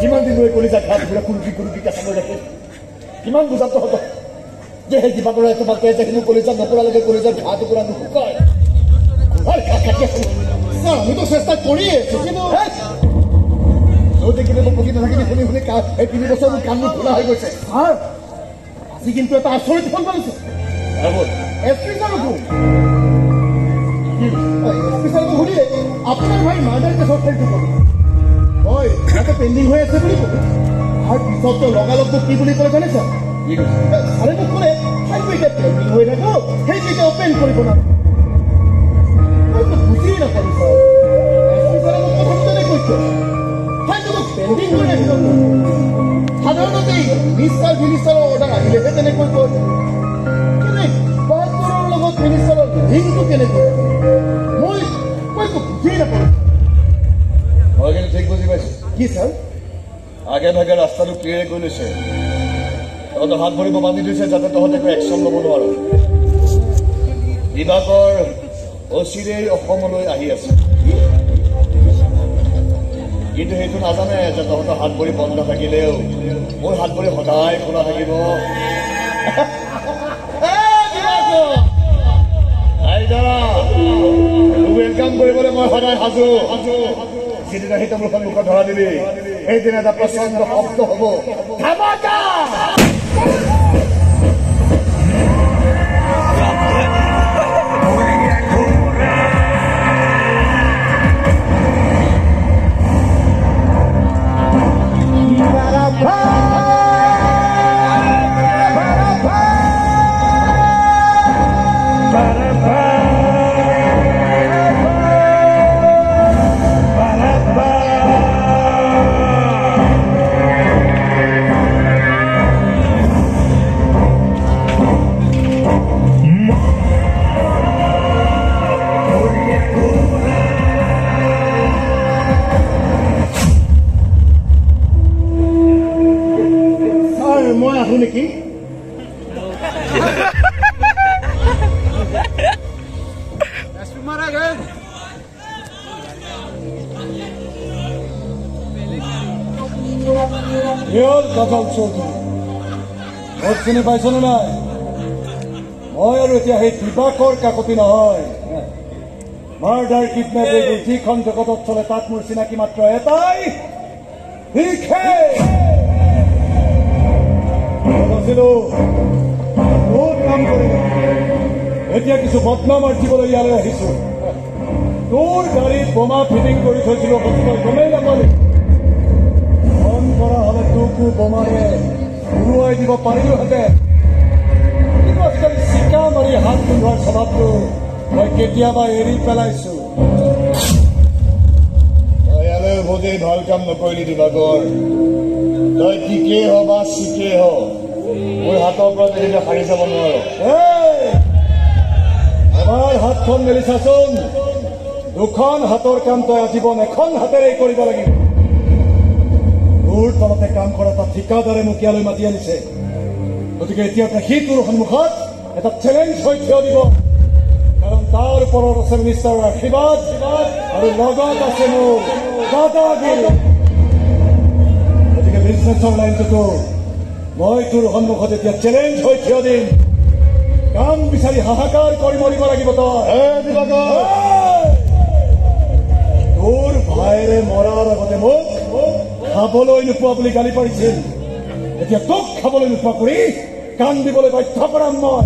যিমান দিন লৈ কলিজা ঘাট ঘূৰা কুৰুকি কেঁচা কৰি ৰাখে কিমান বুজাব হ'ব যে সেই দিবাকৰে তোমাকে যে কিন্তু কলিজা নপৰালৈকে কলিজাৰ ঘাঁ টুকুৰা নুশুকায় আমিতো চেষ্টা কৰিয়ে আছো কিন্তু দেখিলে মোক পকি নাথাকিলে শুনি শুনি এই 3 বছৰ মোৰ কামবোৰ খোলা হৈ গৈছে আজি কিন্তু এটা আচৰিত ফল পাইছো এছপি ছাৰকো শুনিলে আপোনাৰ ভাই মাৰ্ডাৰ কেছৰ ফেলটো ক'ব হয় ইয়াতে পেণ্ডিং হৈ আছে বুলি ক'ব আৰু পিছততো লগালগ মোক কি বুলি ক'লে জানিছা ছাৰে মোক ক'লে ফাইলটো এতিয়া পেণ্ডিং হৈ থাকো সেইকেইটা অপেন কৰিব না মইতো বুজিয়ে নাপালো ছাৰ এছপি ছাৰে মোক প্ৰথমতে কৈছে ফাইলটো পেণ্ডিং হৈ ৰাখিব সাধাৰণতে মিনিষ্টাৰৰ অৰ্ডাৰ আহিলেহে তেনেকৈ কয় লগত মিনিষ্টাৰৰ লিংকটো কেনেকৈ মই একো বুজিয়ে নাপালো মই কিন্তু ঠিক বুজি পাইছো কি ছাৰ আগে ভাগে ৰাস্তাটো ক্লিয়াৰ কৰি লৈছে তহঁতে হাত ভৰিব বান্ধি দিছে যাতে তহঁতে একো একশ্যন ল'ব নোৱাৰো দিবাকৰ অচিৰেই অসমলৈ আহি আছে কিন্তু সেইটো নাজানে যে তহঁতৰ হাত ভৰি বন্ধ থাকিলেও মোৰ হাত ভৰি সদায় খোলা থাকিব ৱেলকাম কৰিবলৈ মই সদায় সাজু যিদিনা সেই তামোলখন মুখত ধৰা দিবি সেইদিনা এটা প্ৰচণ্ড শব্দ হ'ব ধামাকা নেকি চিনি পাইছনে নাই মই আৰু এতিয়া সেই দিবাকৰ কাকতি নহয় মাৰ্ডাৰ কিডনেপ যিখন জগতত চলে তাত মোৰ চিনাকি মাত্ৰ এটাই বহুত কাম কৰিলো এতিয়া কিছু বদনাম আৰ্জিবলৈ ইয়ালৈ আহিছো তোৰ গাড়ীত বোমা ফিটিং কৰি থৈছিলো গমেই নাপালি মন কৰা হলে তোকো বোমাৰে উৰুৱাই দিব পাৰিলোহেঁতেন কিন্তু আজিকালি চিকা মাৰি হাত পিন্ধোৱাৰ স্বভাৱটো মই কেতিয়াবা এৰি পেলাইছো ইয়ালৈ বহুতেই ভাল কাম নকৰিলি দিবাকৰ তই ঠিকেই হ বা চিকেই হ মোৰ হাতৰ পৰা তেনেকৈ সাৰি যাব নোৱাৰো এবাৰ হাতখন মেলি চাচোন দুখন হাতৰ কাম তই আজীৱন এখন হাতেৰে কৰিব লাগিব তোৰ তলতে কাম কৰা এটা ঠিকাদাৰে মোক ইয়ালৈ মাতি আনিছে গতিকে এতিয়া সি তোৰ সন্মুখত এটা চেলেঞ্জ হৈ থিয় দিব কাৰণ তাৰ ওপৰত আছে মিনিষ্টাৰৰ আশীৰ্বাদ আৰু লগত আছে মোৰ দাদাগিৰি গতিকে বিজনেছৰ লাইনটোতো মই তোৰ সন্মুখত এতিয়া চেলেঞ্জ হৈ থিয় দিম কাম বিচাৰি হাহাকাৰ কৰি মৰিব লাগিব তোৰ ভাইৰে মৰাৰ আগতে মোক খাবলৈ নোপোৱা বুলি গালি পাৰিছিল এতিয়া তোক খাবলৈ নোপোৱা কৰি কাম দিবলৈ বাধ্য কৰাম মই